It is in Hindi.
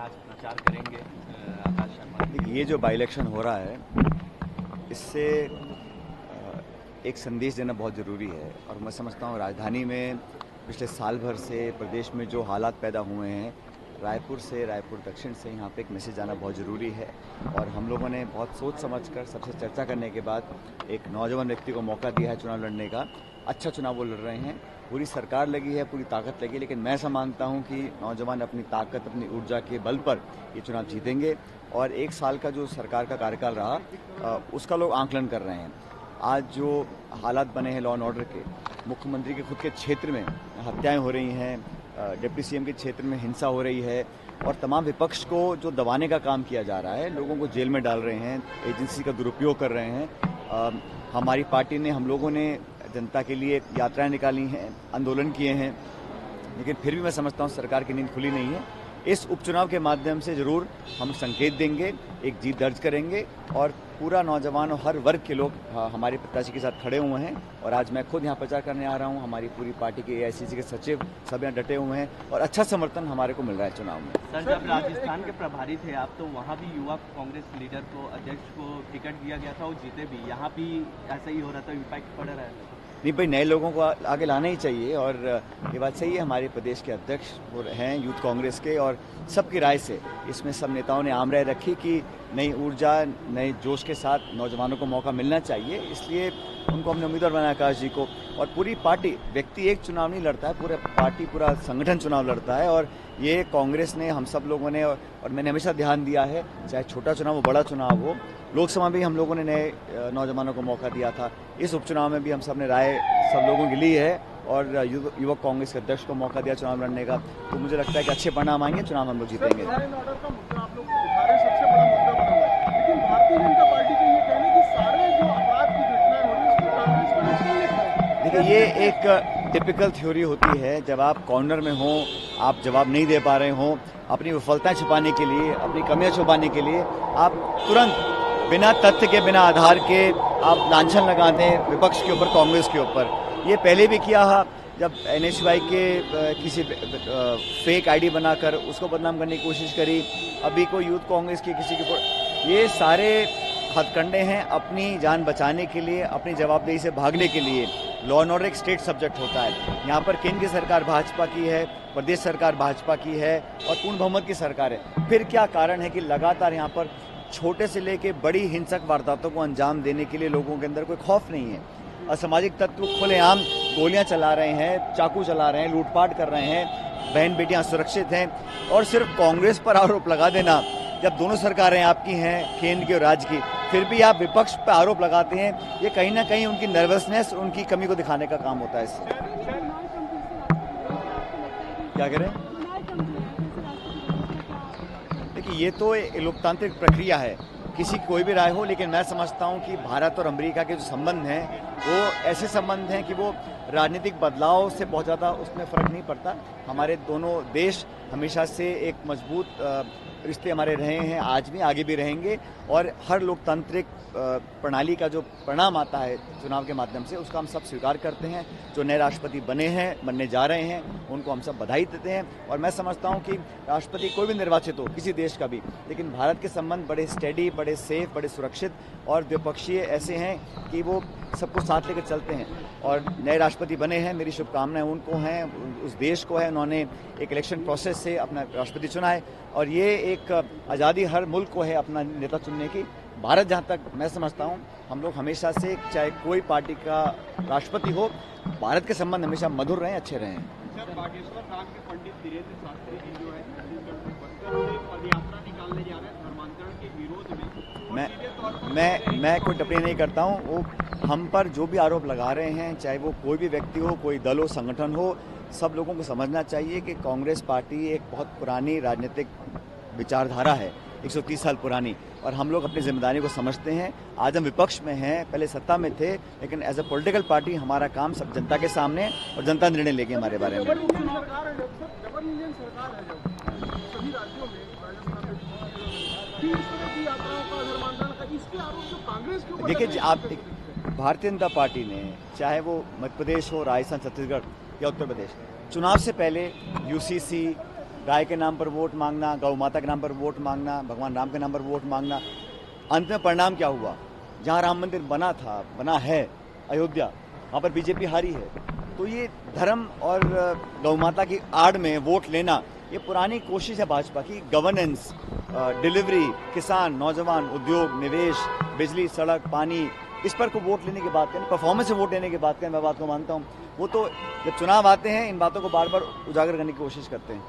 आज प्रचार करेंगे आकाश शर्मा। देखिए, ये जो बाई इलेक्शन हो रहा है इससे एक संदेश देना बहुत ज़रूरी है और मैं समझता हूँ राजधानी में पिछले साल भर से प्रदेश में जो हालात पैदा हुए हैं, रायपुर दक्षिण से यहाँ पे एक मैसेज आना बहुत ज़रूरी है। और हम लोगों ने बहुत सोच समझकर सबसे चर्चा करने के बाद एक नौजवान व्यक्ति को मौका दिया है चुनाव लड़ने का। अच्छा चुनाव वो लड़ रहे हैं, पूरी सरकार लगी है, पूरी ताकत लगी, लेकिन मैं ऐसा मानता हूँ कि नौजवान अपनी ताकत, अपनी ऊर्जा के बल पर ये चुनाव जीतेंगे। और एक साल का जो सरकार का कार्यकाल रहा उसका लोग आंकलन कर रहे हैं। आज जो हालात बने हैं लॉ एंड ऑर्डर के, मुख्यमंत्री के खुद के क्षेत्र में हत्याएं हो रही हैं, डिप्टी सीएम के क्षेत्र में हिंसा हो रही है और तमाम विपक्ष को जो दबाने का काम किया जा रहा है, लोगों को जेल में डाल रहे हैं, एजेंसी का दुरुपयोग कर रहे हैं। हमारी पार्टी ने, हम लोगों ने जनता के लिए यात्राएं निकाली हैं, आंदोलन किए हैं, लेकिन फिर भी मैं समझता हूं सरकार की नींद खुली नहीं है। इस उपचुनाव के माध्यम से जरूर हम संकेत देंगे, एक जीत दर्ज करेंगे और पूरा नौजवान और हर वर्ग के लोग हमारे प्रत्याशी के साथ खड़े हुए हैं। और आज मैं खुद यहाँ प्रचार करने आ रहा हूँ, हमारी पूरी पार्टी के एआईसीसी के सचिव सब यहाँ डटे हुए हैं और अच्छा समर्थन हमारे को मिल रहा है चुनाव में। सर, जब राजस्थान के प्रभारी थे आप, तो वहाँ भी युवा कांग्रेस लीडर को, अध्यक्ष को टिकट दिया गया था, वो जीते भी। यहाँ भी ऐसा ही हो रहा था, इम्पैक्ट पड़ रहा है। नहीं भाई, नए लोगों को आगे लाना ही चाहिए और ये बात सही है। हमारे प्रदेश के अध्यक्ष हैं यूथ कांग्रेस के और सबकी राय से इसमें सब नेताओं ने आम राय रखी कि नई ऊर्जा, नए जोश के साथ नौजवानों को मौका मिलना चाहिए, इसलिए उनको हमने उम्मीदवार बनाया आकाश जी को। और पूरी पार्टी, व्यक्ति एक चुनाव नहीं लड़ता है, पूरा पार्टी, पूरा संगठन चुनाव लड़ता है और ये कांग्रेस ने, हम सब लोगों ने और मैंने हमेशा ध्यान दिया है, चाहे छोटा चुनाव हो बड़ा चुनाव हो, लोकसभा में भी हम लोगों ने नए नौजवानों को मौका दिया था, इस उपचुनाव में भी हम सब ने राय सब लोगों की ली है और युवक कांग्रेस के अध्यक्ष को मौका दिया चुनाव लड़ने का। तो मुझे लगता है कि अच्छे परिणाम आएंगे, चुनाव हम लोग जीतेंगे। देखिए, ये एक टिपिकल थ्योरी होती है, जब आप कॉर्नर में हो, आप जवाब नहीं दे पा रहे हो, अपनी विफलताएं छुपाने के लिए, अपनी कमियां छुपाने के लिए आप तुरंत बिना तथ्य के, बिना आधार के आप लांछन लगाते हैं विपक्ष के ऊपर, कांग्रेस के ऊपर। ये पहले भी किया है, जब एनएसयूआई के किसी फेक आईडी बनाकर उसको बदनाम करने की कोशिश करी, अभी को यूथ कांग्रेस के किसी के ऊपर। ये सारे हथकंडे हैं अपनी जान बचाने के लिए, अपनी जवाबदेही से भागने के लिए। लॉ एंड ऑर्डर एक स्टेट सब्जेक्ट होता है। यहाँ पर केंद्र की सरकार भाजपा की है, प्रदेश सरकार भाजपा की है और पूर्ण बहुमत की सरकार है। फिर क्या कारण है कि लगातार यहाँ पर छोटे से लेके बड़ी हिंसक वारदातों को अंजाम देने के लिए लोगों के अंदर कोई खौफ नहीं है। असामाजिक तत्व खुलेआम गोलियां चला रहे हैं, चाकू चला रहे हैं, लूटपाट कर रहे हैं, बहन बेटियां सुरक्षित हैं। और सिर्फ कांग्रेस पर आरोप लगा देना, जब दोनों सरकारें आपकी हैं, केंद्र की और राज्य की, फिर भी आप विपक्ष पर आरोप लगाते हैं, ये कहीं ना कहीं उनकी नर्वसनेस, उनकी कमी को दिखाने का काम होता है। इससे क्या करें? देखिए, ये तो लोकतांत्रिक प्रक्रिया है, किसी की कोई भी राय हो, लेकिन मैं समझता हूं कि भारत और अमेरिका के जो संबंध हैं वो ऐसे संबंध हैं कि वो राजनीतिक बदलाव से बहुत ज़्यादा उसमें फ़र्क नहीं पड़ता। हमारे दोनों देश हमेशा से एक मजबूत रिश्ते हमारे रहे हैं, आज भी, आगे भी रहेंगे और हर लोकतांत्रिक प्रणाली का जो परिणाम आता है चुनाव के माध्यम से, उसका हम सब स्वीकार करते हैं। जो नए राष्ट्रपति बने हैं, बनने जा रहे हैं, उनको हम सब बधाई देते हैं और मैं समझता हूं कि राष्ट्रपति कोई भी निर्वाचित हो, किसी देश का भी, लेकिन भारत के संबंध बड़े स्टेडी, बड़े सेफ, बड़े सुरक्षित और द्विपक्षीय ऐसे हैं कि वो सबको साथ लेकर चलते हैं। और नए राष्ट्रपति बने हैं, मेरी शुभकामनाएं उनको हैं, उस देश को है। उन्होंने एक इलेक्शन प्रोसेस से अपना राष्ट्रपति चुना है और ये एक आज़ादी हर मुल्क को है अपना नेता चुनने की। भारत, जहाँ तक मैं समझता हूँ, हम लोग हमेशा से, चाहे कोई पार्टी का राष्ट्रपति हो, भारत के संबंध हमेशा मधुर रहे, अच्छे रहे। बागेश्वर धाम के पंडित धीरेन्द्र शास्त्री जी जो है छत्तीसगढ़ में बस्तर से पदयात्रा निकालने जा रहे हैं धर्मांतरण के विरोध में। मैं कोई टिप्पणी नहीं करता हूँ। वो हम पर जो भी आरोप लगा रहे हैं, चाहे वो कोई भी व्यक्ति हो, कोई दल हो, संगठन हो, सब लोगों को समझना चाहिए कि कांग्रेस पार्टी एक बहुत पुरानी राजनीतिक विचारधारा है, 130 साल पुरानी, और हम लोग अपनी जिम्मेदारी को समझते हैं। आज हम विपक्ष में हैं, पहले सत्ता में थे, लेकिन एज अ पॉलिटिकल पार्टी हमारा काम सब जनता के सामने और जनता निर्णय लेगी हमारे बारे में। देखिए, आप भारतीय जनता पार्टी ने, चाहे वो मध्य प्रदेश हो, राजस्थान, छत्तीसगढ़ या उत्तर प्रदेश, चुनाव से पहले यूसीसी, गाय के नाम पर वोट मांगना, गौ माता के नाम पर वोट मांगना, भगवान राम के नाम पर वोट मांगना। अंत में परिणाम क्या हुआ? जहाँ राम मंदिर बना है अयोध्या, वहाँ पर बीजेपी हारी है। तो ये धर्म और गौ माता की आड़ में वोट लेना, ये पुरानी कोशिश है भाजपा की। गवर्नेंस, डिलीवरी, किसान, नौजवान, उद्योग, निवेश, बिजली, सड़क, पानी, इस पर को वोट लेने की बात करें, परफॉर्मेंस से वोट लेने की बात करें, मैं बात को मानता हूँ। वो तो जब चुनाव आते हैं इन बातों को बार बार उजागर करने की कोशिश करते हैं।